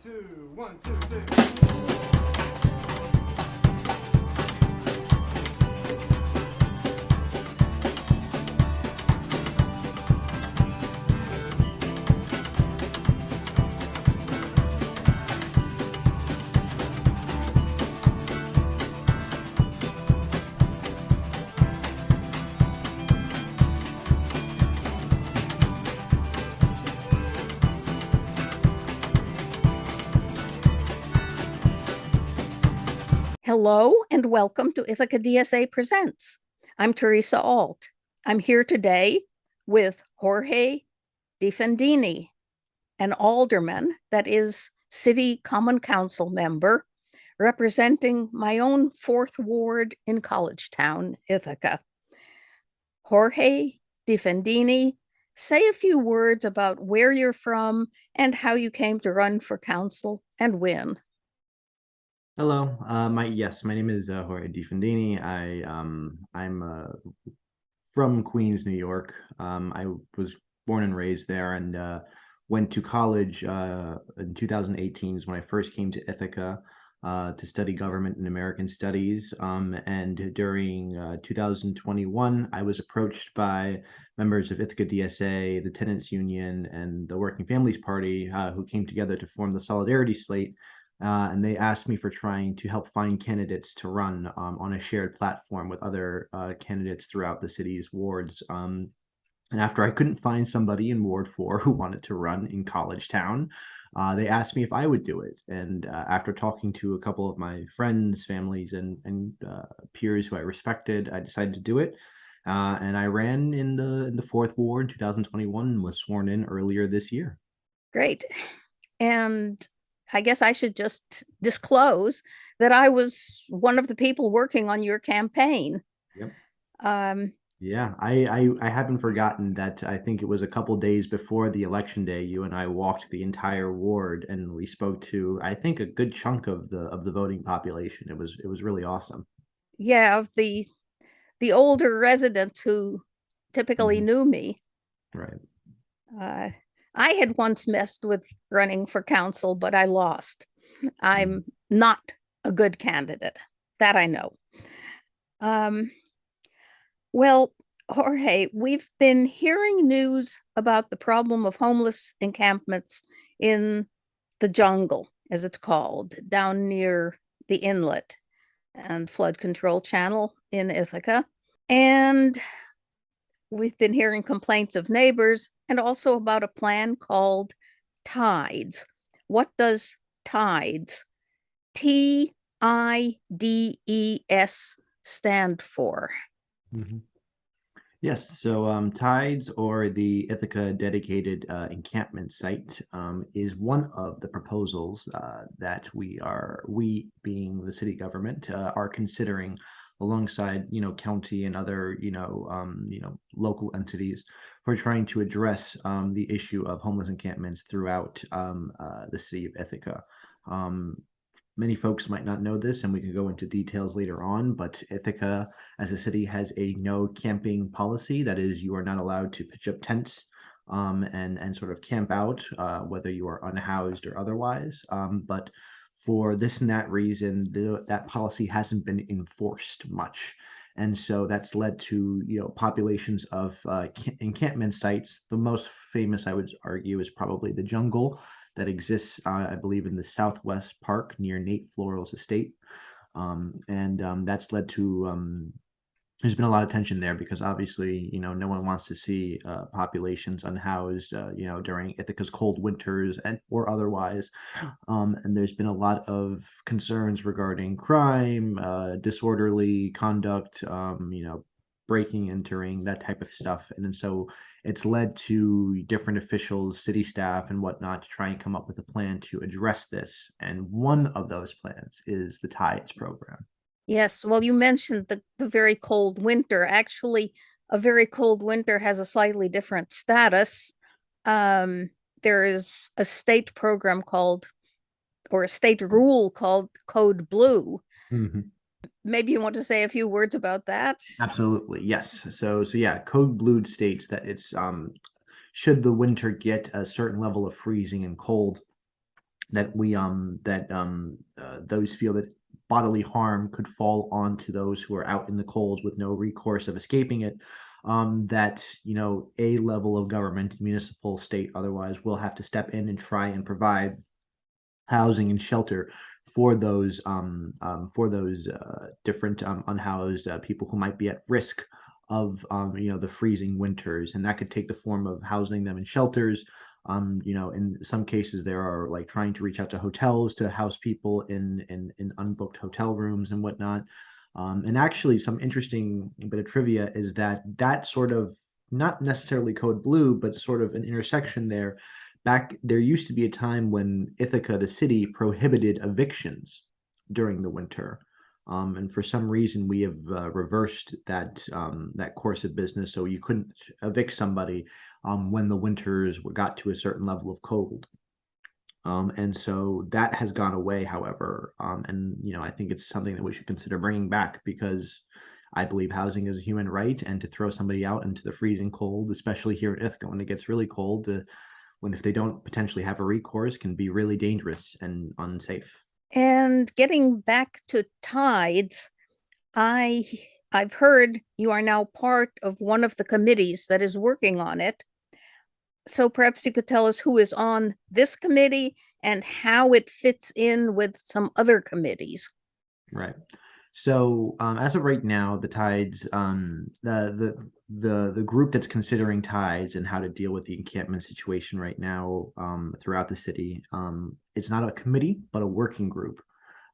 two, one, two, three. Hello and welcome to Ithaca DSA Presents. I'm Theresa Alt. I'm here today with Jorge DeFendini, an alderman, that is, city common council member, representing my own fourth ward in College Town, Ithaca. Jorge DeFendini, say a few words about where you're from and how you came to run for council and win. Hello, my name is Jorge DeFendini. I'm from Queens, New York. I was born and raised there, and went to college in 2018 is when I first came to Ithaca to study government and American studies. And during 2021, I was approached by members of Ithaca DSA, the Tenants Union, and the Working Families Party, who came together to form the Solidarity Slate. And they asked me for trying to help find candidates to run on a shared platform with other candidates throughout the city's wards. And after I couldn't find somebody in Ward 4 who wanted to run in College Town, they asked me if I would do it. And after talking to a couple of my friends, families, and peers who I respected, I decided to do it. And I ran in the fourth ward in 2021 and was sworn in earlier this year. Great. And I guess I should just disclose that I was one of the people working on your campaign. Yep. Um, Yeah, I haven't forgotten that. I think it was a couple days before the election day, you and I walked the entire ward and we spoke to, I think, a good chunk of the voting population. It was really awesome. yeah, of the older residents who typically Mhm. knew me. Right. Uh, I had once messed with running for council, but I lost. Mhm. I'm not a good candidate. That I know. Um, well, Jorge, we've been hearing news about the problem of homeless encampments in the jungle, as it's called, down near the inlet and flood control channel in Ithaca. And we've been hearing complaints of neighbors and also about a plan called Tides. What does Tides, TIDES, stand for? Mhm. Yes, so Tides, or the Ithaca Dedicated Encampment Site, is one of the proposals that we being the city government, are considering alongside, county and other, local entities for trying to address the issue of homeless encampments throughout the city of Ithaca. Um, Many folks might not know this, and we can go into details later on, but Ithaca as a city has a no camping policy. That is, you are not allowed to pitch up tents and sort of camp out, whether you are unhoused or otherwise. But for this and that reason, that policy hasn't been enforced much. And so that's led to, populations of encampment sites. The most famous, I would argue, is probably the jungle that exists, I believe, in the Southwest Park near Nate Floral's estate. And That's led to, there's been a lot of tension there because obviously, no one wants to see populations unhoused, during Ithaca's cold winters and or otherwise. And there's been a lot of concerns regarding crime, disorderly conduct, breaking, entering, that type of stuff. And then so it's led to different officials, city staff, and whatnot to try and come up with a plan to address this. And one of those plans is the Tides program. Yes, well, you mentioned the very cold winter. Actually, a very cold winter has a slightly different status. There is a state program called, or a state rule called Code Blue. Mhm. Maybe you want to say a few words about that? Absolutely, yes. So yeah, Code Blue states that it's should the winter get a certain level of freezing and cold, those feel that bodily harm could fall onto those who are out in the cold with no recourse of escaping it. That a level of government, municipal, state, otherwise, will have to step in and try and provide housing and shelter for those different unhoused people who might be at risk of the freezing winters, and that could take the form of housing them in shelters. In some cases, there are like trying to reach out to hotels to house people in unbooked hotel rooms and whatnot. And actually, some interesting bit of trivia is that sort of not necessarily code blue, but sort of an intersection there. Back there used to be a time when Ithaca, the city, prohibited evictions during the winter. And for some reason, we have reversed that course of business. So you couldn't evict somebody when the winters got to a certain level of cold. And so that has gone away, however. And I think it's something that we should consider bringing back, because I believe housing is a human right, and to throw somebody out into the freezing cold, especially here in Ithaca when it gets really cold, when if they don't potentially have a recourse, can be really dangerous and unsafe. And getting back to tides, I've heard you are now part of one of the committees that is working on it. So perhaps you could tell us who is on this committee and how it fits in with some other committees. Right. So as of right now, the tides, the group that's considering tides and how to deal with the encampment situation right now throughout the city, it's not a committee, but a working group.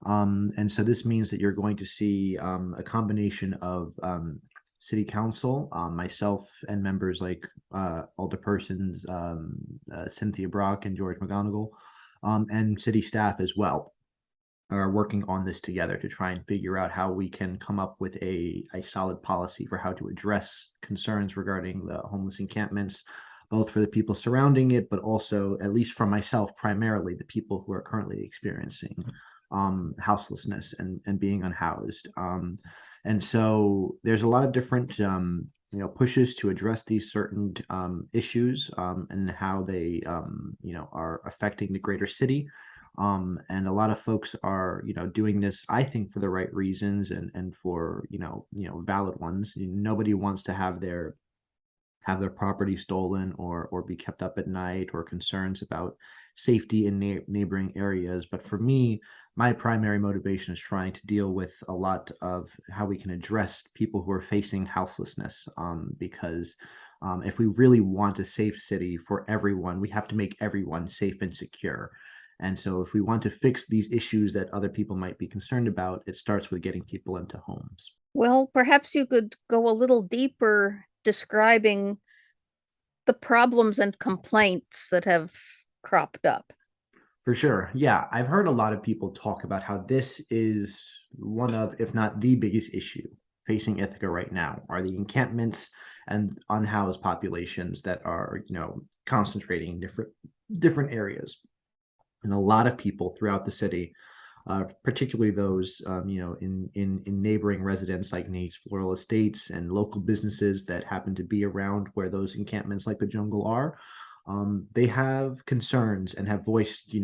And so this means that you're going to see a combination of city council, myself, and members like alderpersons Cynthia Brock and George McGonigal, and city staff as well, are working on this together to try and figure out how we can come up with a solid policy for how to address concerns regarding the homeless encampments, both for the people surrounding it, but also, at least for myself, primarily the people who are currently experiencing houselessness and being unhoused. And so there's a lot of different pushes to address these certain issues and how they are affecting the greater city. And a lot of folks are doing this, I think, for the right reasons and for valid ones. Nobody wants to have their property stolen or be kept up at night, or concerns about safety in neighboring areas. But for me, my primary motivation is trying to deal with a lot of how we can address people who are facing houselessness, because if we really want a safe city for everyone, we have to make everyone safe and secure. And so if we want to fix these issues that other people might be concerned about, it starts with getting people into homes. Well, perhaps you could go a little deeper describing the problems and complaints that have cropped up. For sure. Yeah, I've heard a lot of people talk about how this is one of, if not the biggest issue facing Ithaca right now, are the encampments and unhoused populations that are, concentrating in different areas. And a lot of people throughout the city, particularly those, in neighboring residents like Nate's Floral Estates and local businesses that happen to be around where those encampments like the jungle are. They have concerns and have voiced,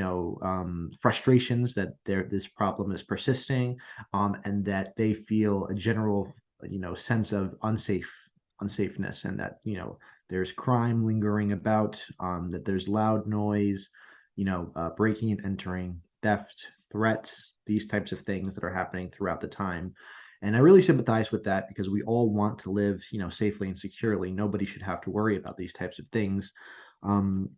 frustrations that this problem is persisting, and that they feel a general, sense of unsafeness, and that there's crime lingering about, that there's loud noise, breaking and entering, theft, threats, these types of things that are happening throughout the time. And I really sympathize with that, because we all want to live, safely and securely. Nobody should have to worry about these types of things. Um,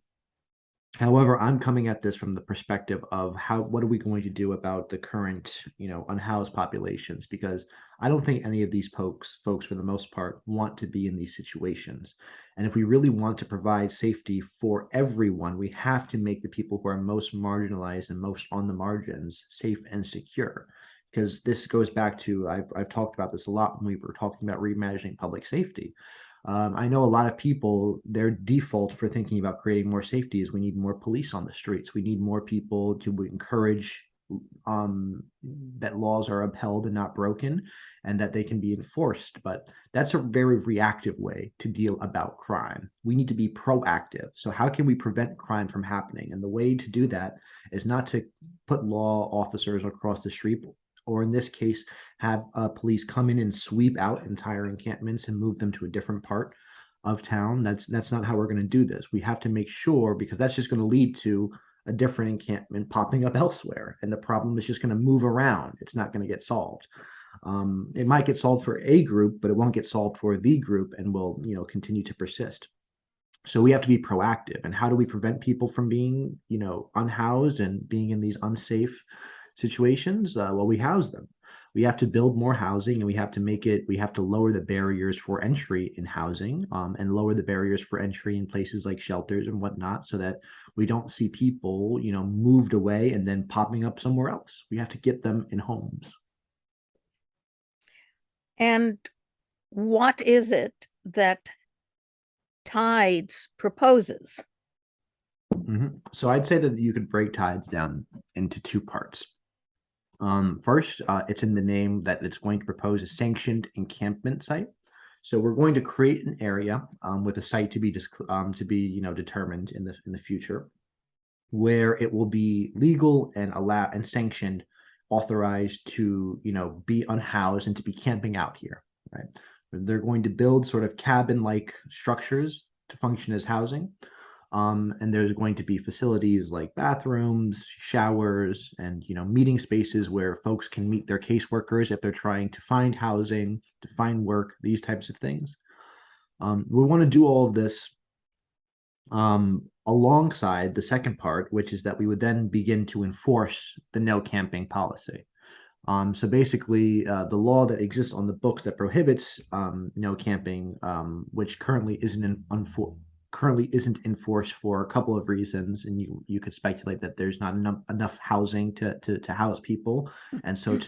However, I'm coming at this from the perspective of what are we going to do about the current, unhoused populations? Because I don't think any of these folks, for the most part, want to be in these situations. And if we really want to provide safety for everyone, we have to make the people who are most marginalized and most on the margins safe and secure. Because this goes back to, I've talked about this a lot when we were talking about reimagining public safety. I know a lot of people, their default for thinking about creating more safety is we need more police on the streets. We need more people to encourage that laws are upheld and not broken, and that they can be enforced. But that's a very reactive way to deal about crime. We need to be proactive. So how can we prevent crime from happening? And the way to do that is not to put law officers across the street, or in this case, have police come in and sweep out entire encampments and move them to a different part of town. That's not how we're going to do this. We have to make sure, because that's just going to lead to a different encampment popping up elsewhere, and the problem is just going to move around. It's not going to get solved. It might get solved for a group, but it won't get solved for the group, and will, continue to persist. So we have to be proactive. And how do we prevent people from being, unhoused and being in these unsafe situations? Well, we house them. We have to build more housing, and we have to lower the barriers for entry in housing, and lower the barriers for entry in places like shelters and whatnot, so that we don't see people, moved away and then popping up somewhere else. We have to get them in homes. And what is it that Tides proposes? So I'd say that you could break Tides down into two parts. First, it's in the name that it's going to propose a sanctioned encampment site. So we're going to create an area with a site to be determined in the future, where it will be legal and sanctioned, authorized to be unhoused and to be camping out here. Right? They're going to build sort of cabin-like structures to function as housing. And there's going to be facilities like bathrooms, showers, and meeting spaces where folks can meet their caseworkers if they're trying to find housing, to find work, these types of things. We want to do all of this alongside the second part, which is that we would then begin to enforce the no camping policy. So basically, the law that exists on the books that prohibits no camping, which currently isn't enforced for a couple of reasons, and you could speculate that there's not enough housing to house people, and so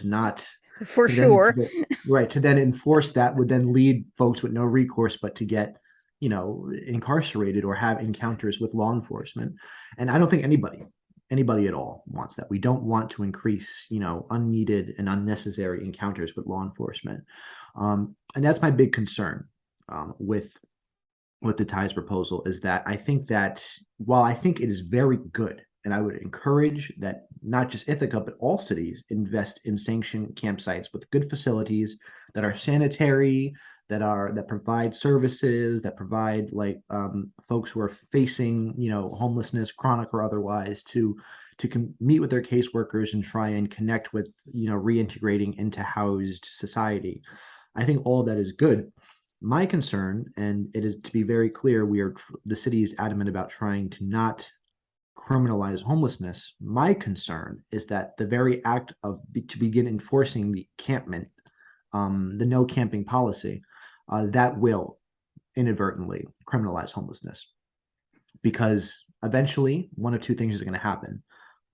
For sure. to then enforce that would then lead folks with no recourse but to get incarcerated or have encounters with law enforcement. And I don't think anybody at all wants that. We don't want to increase unneeded and unnecessary encounters with law enforcement, and that's my big concern with the Tides proposal, is that I think that while I think it is very good, and I would encourage that not just Ithaca, but all cities invest in sanctioned campsites with good facilities that are sanitary, that provide services, that provide folks who are facing homelessness, chronic or otherwise, to meet with their caseworkers and try and connect with reintegrating into housed society. I think all that is good. My concern, and it is to be very clear, the city is adamant about trying to not criminalize homelessness. My concern is that the very act to begin enforcing the encampment, the no camping policy, that will inadvertently criminalize homelessness, because eventually one of two things is going to happen.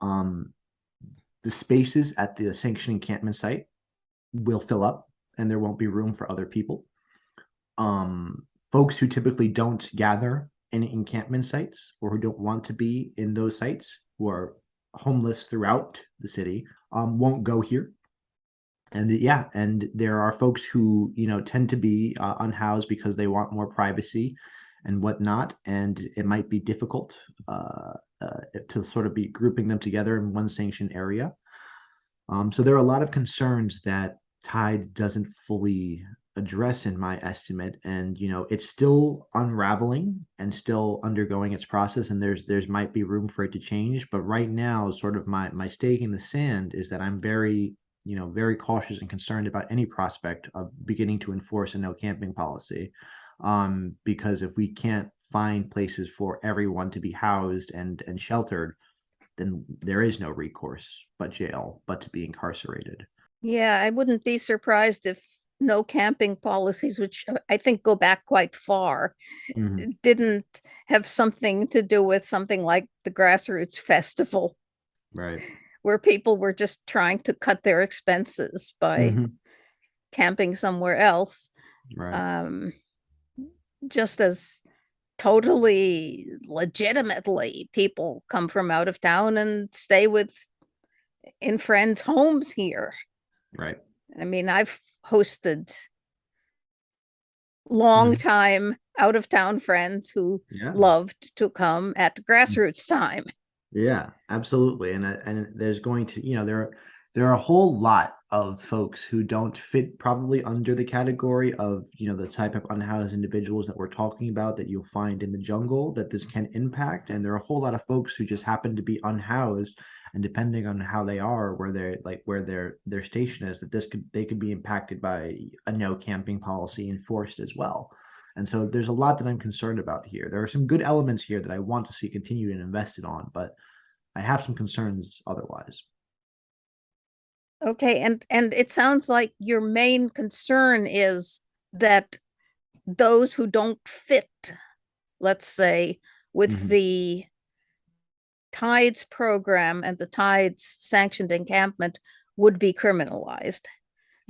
The spaces at the sanctioned encampment site will fill up, and there won't be room for other people. Folks who typically don't gather in encampment sites, or who don't want to be in those sites, who are homeless throughout the city, won't go here. And and there are folks who tend to be unhoused because they want more privacy and whatnot, and it might be difficult to sort of be grouping them together in one sanctioned area. So there are a lot of concerns that Tide doesn't fully address, in my estimate, and it's still unraveling and still undergoing its process, and there's might be room for it to change. But right now, sort of my stake in the sand is that I'm very very cautious and concerned about any prospect of beginning to enforce a no camping policy, because if we can't find places for everyone to be housed and sheltered, then there is no recourse but jail, but to be incarcerated. Yeah, I wouldn't be surprised if no camping policies, which I think go back quite far, didn't have something to do with something like the Grassroots Festival, Right. where people were just trying to cut their expenses by camping somewhere else. Right. Just as totally legitimately, people come from out of town and stay in friends' homes here. Right. I mean, I've hosted long time out of town friends who Yeah. loved to come at grassroots time. Yeah, absolutely. And there's going to, there are a whole lot of folks who don't fit probably under the category of, the type of unhoused individuals that we're talking about that you'll find in the jungle that this can impact. And there are a whole lot of folks who just happen to be unhoused, and depending on how they are, where their station is, that they could be impacted by a no camping policy enforced as well. And so there's a lot that I'm concerned about here. There are some good elements here that I want to see continued and invested on, but I have some concerns otherwise. Okay, and it sounds like your main concern is that those who don't fit, let's say, with Mhm. the Tides program and the Tides sanctioned encampment would be criminalized.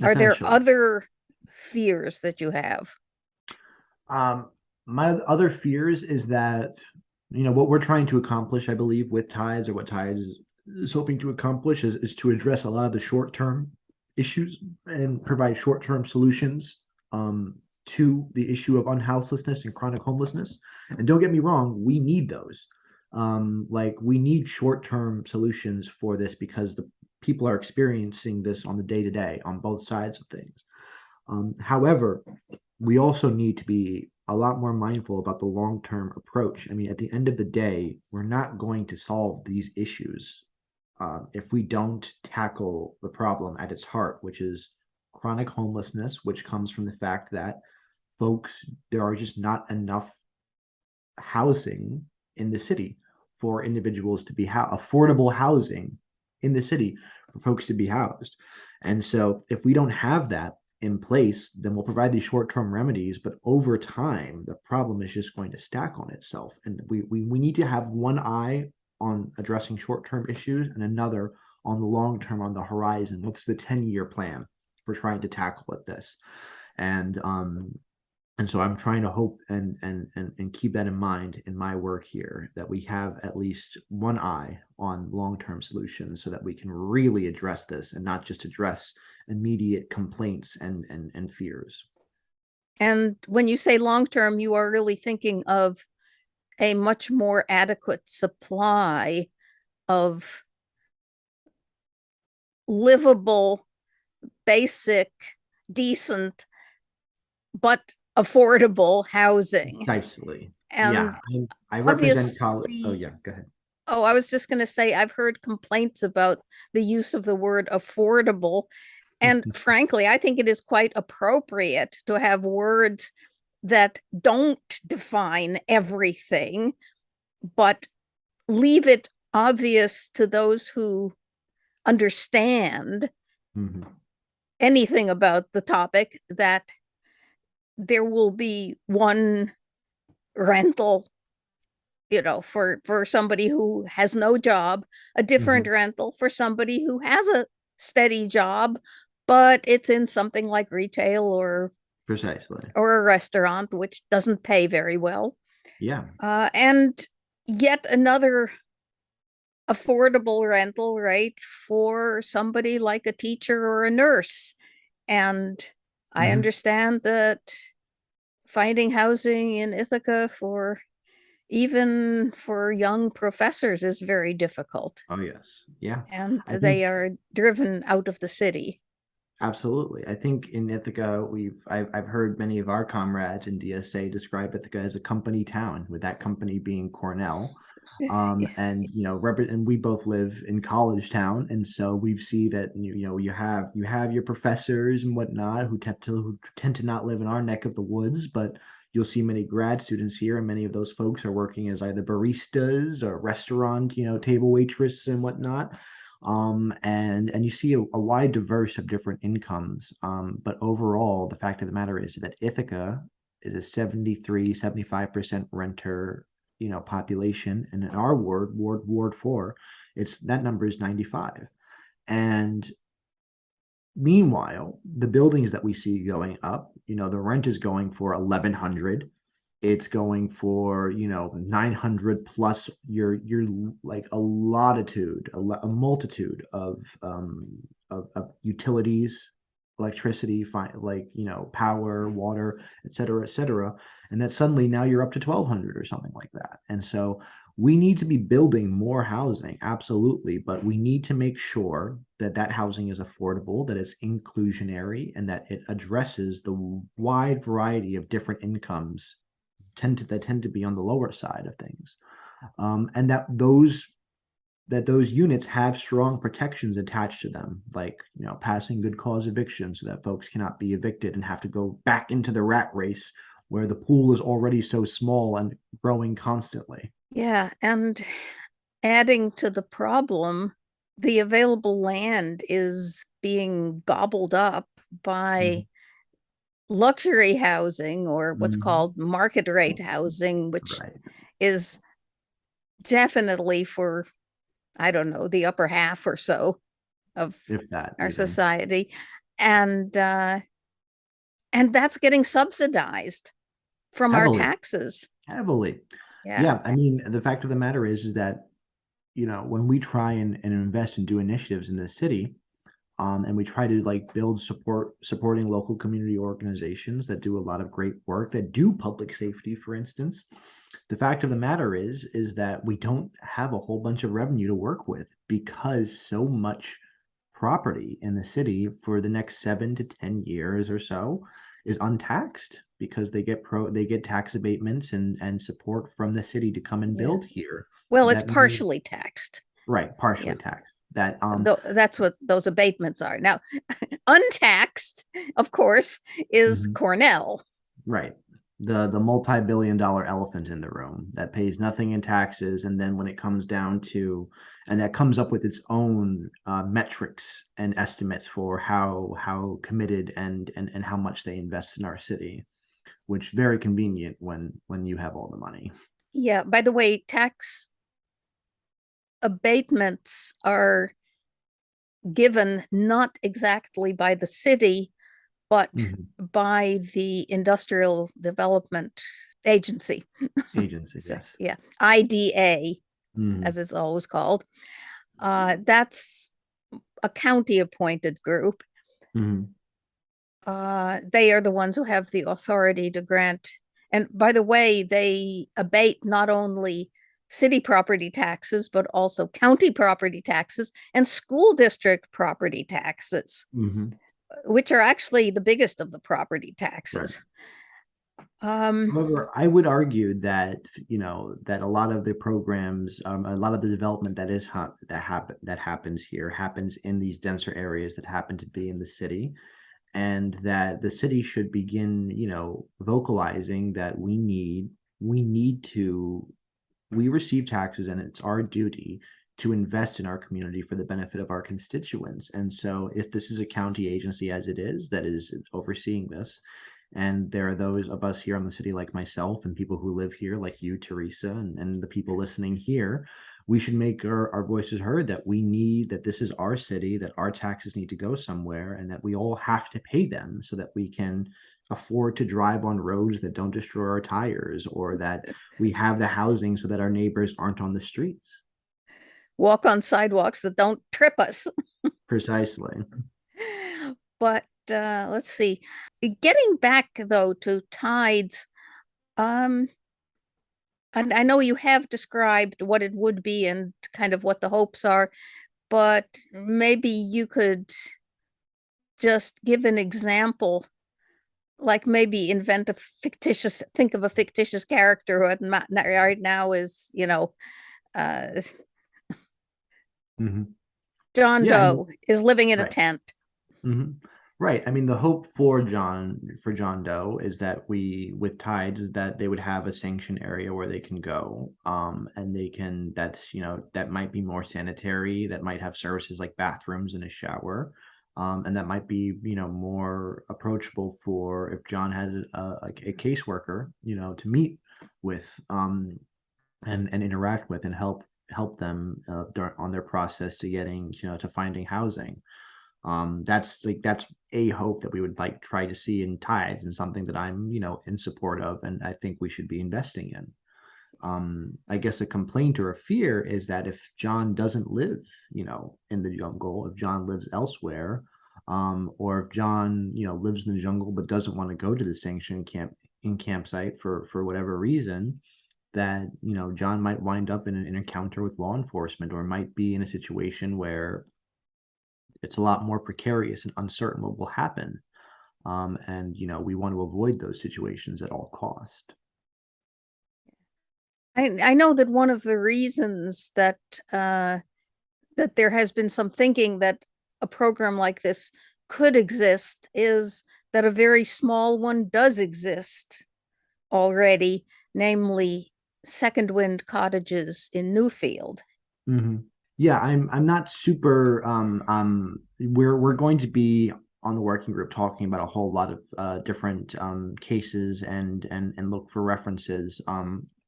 Are there Essentially. other fears that you have? My other fears is that, what we're trying to accomplish, I believe, with Tides, or what Tides is hoping to accomplish, is to address a lot of the short-term issues and provide short-term solutions to the issue of unhouselessness and chronic homelessness. And don't get me wrong, we need those. Like, we need short-term solutions for this because the people are experiencing this on the day-to-day on both sides of things. However, we also need to be a lot more mindful about the long-term approach. I mean, at the end of the day, we're not going to solve these issues if we don't tackle the problem at its heart, which is chronic homelessness, which comes from the fact that there are just not enough housing in the city for individuals to be affordable housing in the city for folks to be housed. And so if we don't have that in place, then we'll provide these short-term remedies, but over time, the problem is just going to stack on itself. And we need to have one eye on addressing short-term issues and another on the long term, on the horizon. What's the 10-year plan for trying to tackle with this? And so I'm trying to hope and keep that in mind in my work here, that we have at least one eye on long-term solutions so that we can really address this and not just address immediate complaints and fears. And when you say long term, you are really thinking of a much more adequate supply of livable, basic, decent, but affordable housing. Precisely. Yeah, And I represent college. Oh obviously, yeah, go ahead. oh, I was just going to say, I've heard complaints about the use of the word affordable. And frankly, I think it is quite appropriate to have words that don't define everything, but leave it obvious to those who understand Mhm. anything about the topic that there will be one rental, for somebody who has no job, a different Mhm. rental for somebody who has a steady job, but it's in something like retail Precisely. or a restaurant, which doesn't pay very well. Yeah. And yet another affordable rental, right, for somebody like a teacher or a nurse. And I Mhm. understand that finding housing in Ithaca for even for young professors is very difficult, Oh yes. Yeah. and I think they are driven out of the city. absolutely. I think in Ithaca, I've heard many of our comrades in DSA describe Ithaca as a company town, with that company being Cornell. And and we both live in college town, and so we see that you have your professors and whatnot who tend to not live in our neck of the woods, but you'll see many grad students here, and many of those folks are working as either baristas or restaurant, table waitress and whatnot. And you see a wide diverse of different incomes. But overall, the fact of the matter is that Ithaca is a 75% renter, population. And in our ward 4, that number is 95. And meanwhile, the buildings that we see going up, the rent is going for 1,100. It's going for, 900 plus your like a latitude, a multitude of utilities, electricity, like, power, water, et cetera. And that suddenly now you're up to 1,200 or something like that. And so we need to be building more housing, absolutely, but we need to make sure that that housing is affordable, that it's inclusionary, and that it addresses the wide variety of different incomes tend to be on the lower side of things, and that those units have strong protections attached to them, like, passing good cause eviction so that folks cannot be evicted and have to go back into the rat race where the pool is already so small and growing constantly. Yeah, and adding to the problem, the available land is being gobbled up by Mhm. luxury housing, or what's Mhm. called market rate housing, which Right. is definitely for, I don't know, the upper half or so of If that our even. society. And that's getting subsidized from our Heavily. taxes. Heavily. Yeah. Yeah, I mean, the fact of the matter is that, when we try and invest and do initiatives in the city, and we try to like build supporting local community organizations that do a lot of great work, that do public safety, for instance. The fact of the matter is that we don't have a whole bunch of revenue to work with because so much property in the city for the next 7 to 10 years or so is untaxed because they get tax abatements and support from the city to come and Yeah. build here. Well, it's That means, partially taxed. right, Yeah. partially taxed. That That's what those abatements are. Now, untaxed, of course, is mhm. Cornell. Right. The multi-billion-dollar elephant in the room that pays nothing in taxes, and then when it comes down to, and that comes up with its own metrics and estimates for how committed and how much they invest in our city, which very convenient when you have all the money. Yeah. By the way, tax abatements are given not exactly by the city, but Mhm. by the Industrial Development Agency. Agency, So, yes. yeah, IDA, as Mhm. it's always called. That's a county appointed group. Mhm. They are the ones who have the authority to grant. And by the way, they abate not only city property taxes, but also county property taxes and school district property taxes, Mhm. which are actually the biggest of the property Right. taxes. Um, However, I would argue that, that a lot of the programs, a lot of the development that happens here happens in these denser areas that happen to be in the city, and that the city should begin, vocalizing that we receive taxes, and it's our duty to invest in our community for the benefit of our constituents. And so if this is a county agency, as it is, that is overseeing this, and there are those of us here in the city like myself and people who live here like you, Theresa, and the people listening here, we should make our voices heard, that that this is our city, that our taxes need to go somewhere, and that we all have to pay them so that we can afford to drive on roads that don't destroy our tires, or that we have the housing so that our neighbors aren't on the streets. walk on sidewalks that don't trip us. Precisely. But let's see. Getting back though to tides, um, and I know you have described what it would be and kind of what the hopes are, but maybe you could just give an example, like maybe think of a fictitious character who right now is, uh, Mhm. John Yeah, I mean, Doe is living in a right. tent. Hmm. Right. I mean, the hope for John Doe is that with tides, is that they would have a sanctioned area where they can go, and that might be more sanitary, that might have services like bathrooms and a shower, and that might be, more approachable for if John has a caseworker, to meet with, and interact with and help them on their process to getting, to finding housing. That's a hope that we would like try to see in Tides, and something that I'm, in support of, and I think we should be investing in. I guess a complaint or a fear is that if John doesn't live, in the jungle, if John lives elsewhere, or if John, lives in the jungle but doesn't want to go to the sanctioned campsite for whatever reason, that John might wind up in an encounter with law enforcement, or might be in a situation where it's a lot more precarious and uncertain what will happen. And we want to avoid those situations at all cost. I know that one of the reasons that that there has been some thinking that a program like this could exist is that a very small one does exist already, namely Second Wind Cottages in Newfield. Yeah, I'm not super we're going to be on the working group talking about a whole lot of different cases, and look for references.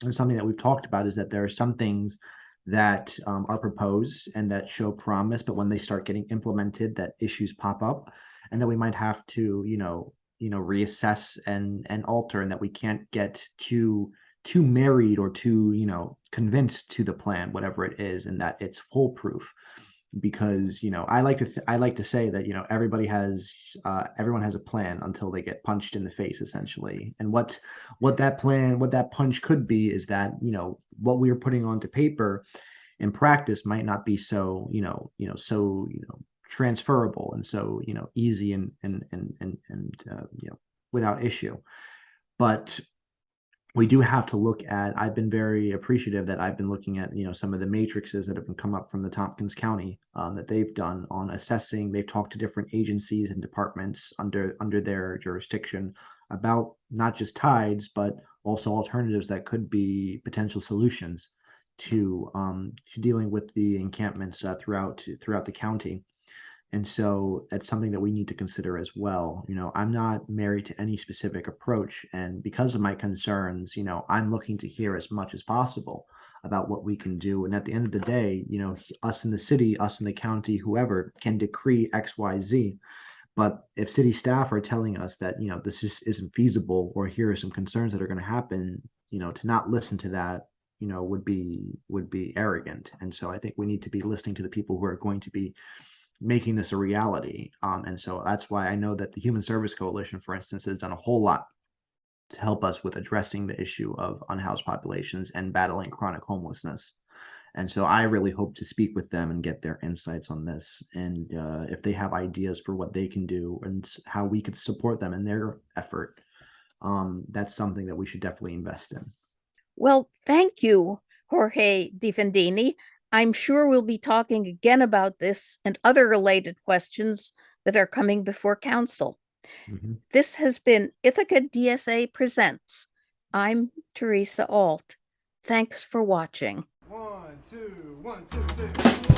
And something that we've talked about is that there are some things that are proposed and that show promise, but when they start getting implemented, that issues pop up, and that we might have to, reassess and alter, and that we can't get too married or too, convinced to the plan, whatever it is, and that it's foolproof. Because I like to say that everyone has a plan until they get punched in the face, essentially. And what that punch could be is that what we are putting onto paper in practice might not be so transferable, and so easy, and without issue. But we do have to look at, I've been very appreciative that I've been looking at, some of the matrices that have been come up from the Tompkins County, that they've done on assessing. They've talked to different agencies and departments under their jurisdiction about not just tides, but also alternatives that could be potential solutions to dealing with the encampments throughout the county. And so that's something that we need to consider as well. I'm not married to any specific approach. And because of my concerns, I'm looking to hear as much as possible about what we can do. And at the end of the day, us in the city, us in the county, whoever can decree X, Y, Z. But if city staff are telling us that, this just isn't feasible, or here are some concerns that are going to happen, to not listen to that, would be arrogant. And so I think we need to be listening to the people who are going to be making this a reality. And so that's why I know that the Human Service Coalition, for instance, has done a whole lot to help us with addressing the issue of unhoused populations and battling chronic homelessness. And so I really hope to speak with them and get their insights on this. And if they have ideas for what they can do and how we could support them in their effort, that's something that we should definitely invest in. Well, thank you, Jorge DeFendini. I'm sure we'll be talking again about this and other related questions that are coming before council. This has been Ithaca DSA Presents. I'm Theresa Alt. Thanks for watching. 1, 2, 1, 2, 3.